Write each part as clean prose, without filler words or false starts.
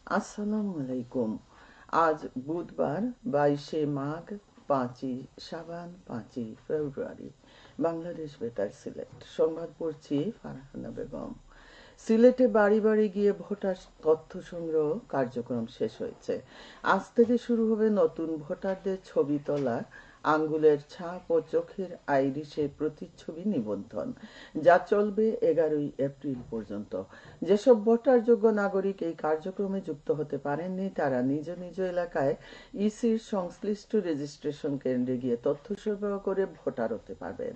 আসসালামু আলাইকুম। আজ বুধবার 22শে মাঘ, 5ই শাবান, 5ই ফেব্রুয়ারি। বাংলাদেশ বেতার সিলেট সংবাদ পড়ছি ফারহানা বেগম। সিলেটে বাড়ি বাড়ি গিয়ে ভোটার তথ্য সংগ্রহ কার্যক্রম শেষ হয়েছে। আজ থেকে শুরু হবে নতুন ভোটারদের ছবি তোলা, আঙ্গুলের ছাপ ও চোখের আইরিশের প্রতিচ্ছবি নিবন্ধন, যা চলবে 11ই এপ্রিল পর্যন্ত। যেসব ভোটারযোগ্য নাগরিক এই কার্যক্রমে যুক্ত হতে পারেননি, তারা নিজ নিজ এলাকায় ইসির সংশ্লিষ্ট রেজিস্ট্রেশন কেন্দ্রে গিয়ে তথ্য সরবরাহ করে ভোটার হতে পারবেন।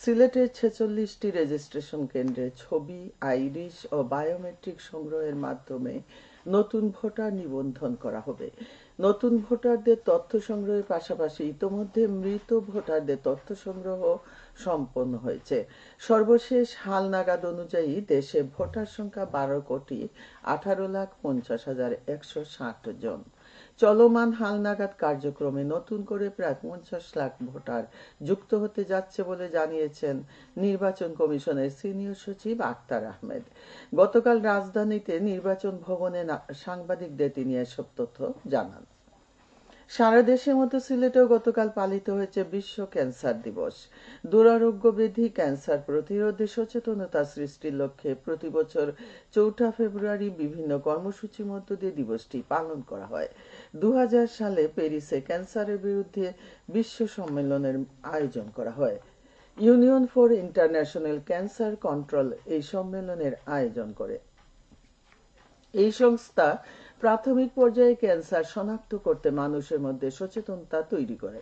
সিলেটের 46টি রেজিস্ট্রেশন কেন্দ্রে ছবি, আইরিশ ও বায়োমেট্রিক সংগ্রহের মাধ্যমে নতুন ভোটার নিবন্ধন করা হবে। নতুন ভোটারদের তথ্য সংগ্রহের পাশাপাশি ইতোমধ্যে মৃত ভোটারদের তথ্য সংগ্রহ সম্পন্ন হয়েছে। সর্বশেষ হালনাগাদ অনুযায়ী দেশে ভোটার সংখ্যা 12,18,50,160 জন। চলমান হালনাগাদ কার্যক্রমে নতুন করে প্রায় 50 লাখ ভোটার যুক্ত হতে যাচ্ছে বলে জানিয়েছেন নির্বাচন কমিশনের সিনিয়র সচিব আক্তার আহমেদ। গতকাল রাজধানীতে নির্বাচন ভবনে সাংবাদিকদের তিনি এসব তথ্য জানান। সারা দেশের মতো সিলেটেও গতকাল পালিত হয়েছে বিশ্ব ক্যান্সার দিবস। দুরারোগ্য বৃদ্ধি, ক্যান্সার প্রতিরোধে সচেতনতা সৃষ্টির লক্ষ্যে প্রতি বছর 4 ফেব্রুয়ারি বিভিন্ন কর্মসূচির মধ্য দিয়ে দিবসটি পালন করা হয়। 2000 সালে প্যারিসে ক্যান্সারের বিরুদ্ধে বিশ্ব সম্মেলনের আয়োজন করা হয়। Union for international cancer control এই সম্মেলনের আয়োজন করে। এই সংস্থা প্রাথমিক পর্যায়ে ক্যান্সার শনাক্ত করতে মানুষের মধ্যে সচেতনতা তৈরি করে।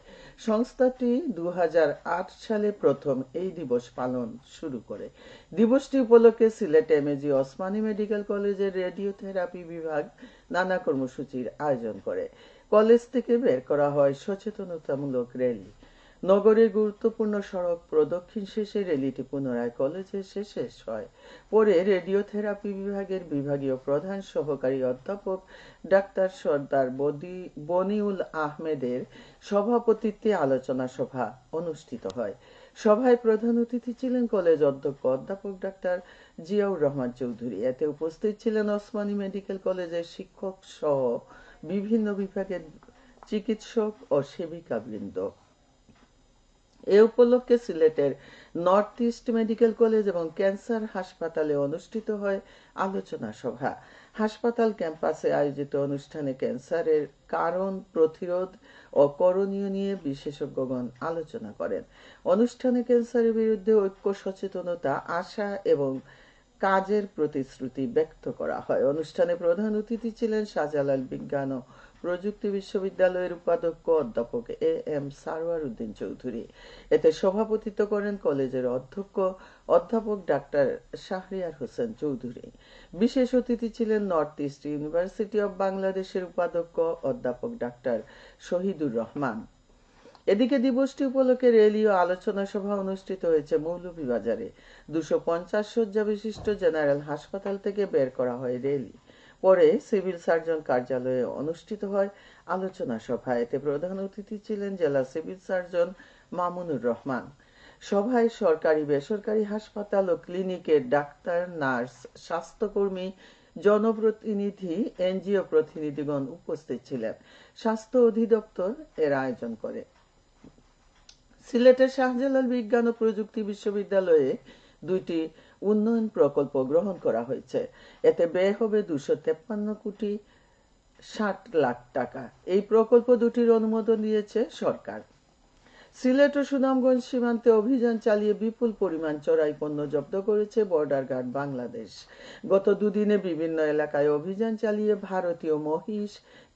সংস্থাটি 2008 সালে প্রথম এই দিবস পালন শুরু করে। দিবসটি উপলক্ষে সিলেট এমএজি ওসমানী মেডিকেল কলেজের রেডিওথেরাপি বিভাগ নানা কর্মসূচির আয়োজন করে। কলেজ থেকে বের করা হয় সচেতনতামূলক র্যালি। নগরের গুরুত্বপূর্ণ সড়ক প্রদক্ষিণ শেষে র্যালিটি পুনরায় কলেজে এসে শেষ হয়। পরে রেডিওথেরাপি বিভাগের বিভাগীয় প্রধান সহকারী অধ্যাপক ডাক্তার সর্দার বনিউল আহমেদের সভাপতিত্বে আলোচনা সভা অনুষ্ঠিত হয়। সভায় প্রধান অতিথি ছিলেন কলেজ অধ্যক্ষ অধ্যাপক ডাক্তার জিয়াউর রহমান চৌধুরী। এতে উপস্থিত ছিলেন ওসমানী মেডিকেল কলেজের শিক্ষক সহ বিভিন্ন বিভাগের চিকিৎসক ও সেবিকাবৃন্দ। এ উপলক্ষে সিলেটের নর্থ ইস্ট মেডিকেল কলেজ এবং ক্যান্সার হাসপাতালে অনুষ্ঠিত হয় আলোচনা সভা। হাসপাতাল ক্যাম্পাসে আয়োজিত অনুষ্ঠানে ক্যান্সারের কারণ, প্রতিরোধ ও করণীয় নিয়ে বিশেষজ্ঞগণ আলোচনা করেন। অনুষ্ঠানে ক্যান্সারের বিরুদ্ধে ঐক্য, সচেতনতা, আশা এবং কাজের প্রতিশ্রুতি ব্যক্ত করা হয়। অনুষ্ঠানে প্রধান অতিথি ছিলেন শাহজালাল বিজ্ঞান ও প্রযুক্তি বিশ্ববিদ্যালয়ের উপাধ্যক্ষ অধ্যাপক এম সারওয়ার উদ্দিন চৌধুরী। এতে সভাপতিত্ব করেন কলেজের অধ্যক্ষ অধ্যাপক ডাক্তার শাহরিয়ার হোসেন চৌধুরী। বিশেষ অতিথি ছিলেন নর্থ ইস্ট ইউনিভার্সিটি অব বাংলাদেশের উপাধ্যক্ষ অধ্যাপক ডাক্তার শহীদুর রহমান। এদিকে দিবসটি উপলক্ষে র্যালি ও আলোচনা সভা অনুষ্ঠিত হয়েছে মৌলভীবাজারে। 250 শয্যা বিশিষ্ট জেনারেল হাসপাতাল থেকে বের করা হয় র্যালি। পরে সিভিল সার্জন কার্যালয়ে অনুষ্ঠিত হয় আলোচনা সভা। এতে প্রধান অতিথি ছিলেন জেলা সিভিল সার্জন মামুনুর রহমান। সভায় সরকারি, বেসরকারি হাসপাতাল ও ক্লিনিকের ডাক্তার, নার্স, স্বাস্থ্যকর্মী, জনপ্রতিনিধি, এনজিও প্রতিনিধিগণ উপস্থিত ছিলেন। স্বাস্থ্য অধিদপ্তর এর আয়োজন করে। সিলেটের শাহজালাল বিজ্ঞান ও প্রযুক্তি বিশ্ববিদ্যালয়ে 2টি উন্নয়ন প্রকল্প গ্রহণ করা হয়েছে। এতে ব্যয় হবে 253 কোটি 60 লাখ টাকা। এই প্রকল্প দুটির অনুমোদন দিয়েছে সরকার। সিলেট ও সুনামগঞ্জ সীমান্তে অভিযান চালিয়ে বিপুল পরিমাণ চোরাই পণ্য জব্দ করেছে বর্ডার গার্ড বাংলাদেশ। গত দুদিনে বিভিন্ন এলাকায় অভিযান চালিয়ে ভারতীয় মহিষ,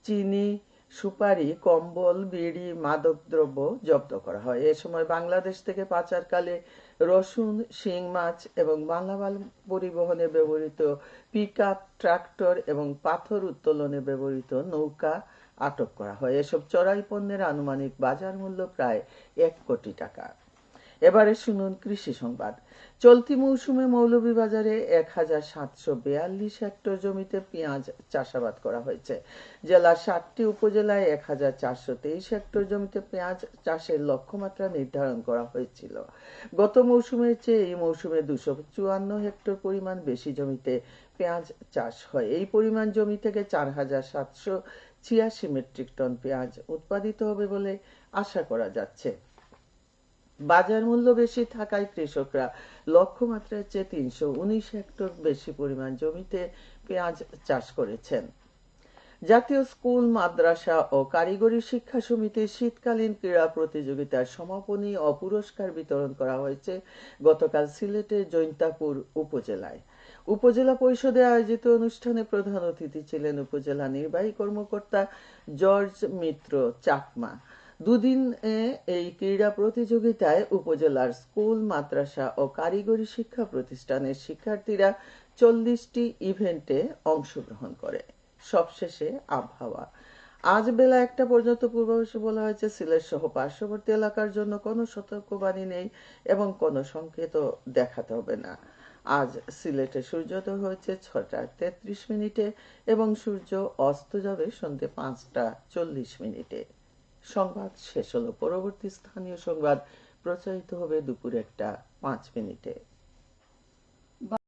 চিনি, সুপারি, কম্বল, বিড়ি, মাদকদ্রব্য জব্দ করা হয়। এ সময় বাংলাদেশ থেকে পাচারকালে রসুন, শিং মাছ এবং মালামাল পরিবহনে ব্যবহৃত পিকআপ, ট্রাক্টর এবং পাথর উত্তোলনে ব্যবহৃত নৌকা আটক করা হয়। এসব চোরাই পণ্যের আনুমানিক বাজার মূল্য প্রায় 1 কোটি টাকা। এবারে শুনুন কৃষি সংবাদ। চলতি মৌসুমে মৌলভীবাজারে 1742 হেক্টর জমিতে পেঁয়াজ চাষাবাদ করা হয়েছে। জেলার 7টি উপজেলায় 1423 হেক্টর জমিতে পেঁয়াজ চাষের লক্ষ্যমাত্রা নির্ধারণ করা হয়েছিল। গত মৌসুমের চেয়ে এই মৌসুমে 254 হেক্টর পরিমাণ বেশি জমিতে পেঁয়াজ চাষ হয়। এই পরিমাণ জমি থেকে 4786 মেট্রিক টন পেঁয়াজ উৎপাদিত হবে বলে আশা করা যাচ্ছে। বাজার মূল্য বেশি থাকায় কৃষকরা লক্ষ্যমাত্রার চেয়ে 319 হেক্টর বেশি পরিমাণ জমিতে পেঁয়াজ চাষ করেছেন। জাতীয় স্কুল, মাদ্রাসা ও কারিগরি শিক্ষা সমিতির শীতকালীন ক্রীড়া প্রতিযোগিতার সমাপনী ও পুরস্কার বিতরণ করা হয়েছে গতকাল সিলেটের জৈন্তাপুর উপজেলায়। উপজেলা পরিষদে আয়োজিত অনুষ্ঠানে প্রধান অতিথি ছিলেন উপজেলা নির্বাহী কর্মকর্তা জর্জ মিত্র চাকমা। দুদিন এই ক্রীড়া প্রতিযোগিতায় উপজেলার স্কুল, মাদ্রাসা ও কারিগরি শিক্ষা প্রতিষ্ঠানের শিক্ষার্থীরা 40টি ইভেন্টে অংশগ্রহণ করে। সবশেষে আবহাওয়া। আজ বেলা 1টা পর্যন্ত পূর্বাভাসে বলা হয়েছে সিলেট সহ পার্শ্ববর্তী এলাকার জন্য কোনো সতর্কবাণী নেই এবং কোনো সংকেতও দেখাতে হবে না। আজ সিলেটে সূর্যোদয় হয়েছে 6টা 33 মিনিটে এবং সূর্য অস্ত যাবে সন্ধ্যে 5টা 40 মিনিটে। সংবাদ শেষ হলো। পরবর্তী স্থানীয় সংবাদ প্রচারিত হবে দুপুর 1টা 5 মিনিটে।